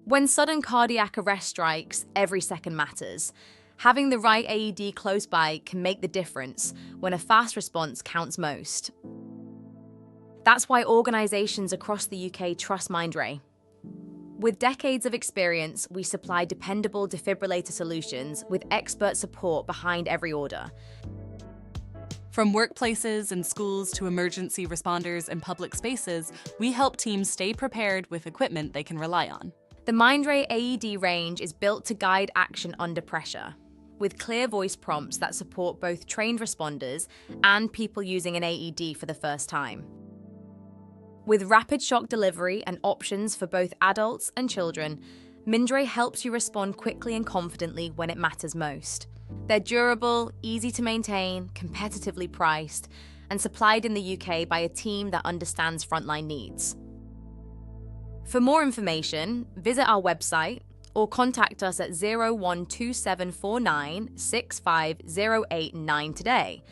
When sudden cardiac arrest strikes, every second matters. Having the right AED close by can make the difference when a fast response counts most. That's why organisations across the UK trust Mindray. With decades of experience, we supply dependable defibrillator solutions with expert support behind every order. From workplaces and schools to emergency responders and public spaces, we help teams stay prepared with equipment they can rely on. The Mindray AED range is built to guide action under pressure, with clear voice prompts that support both trained responders and people using an AED for the first time. With rapid shock delivery and options for both adults and children, Mindray helps you respond quickly and confidently when it matters most. They're durable, easy to maintain, competitively priced, and supplied in the UK by a team that understands frontline needs. For more information, visit our website or contact us at 012749 65089 today.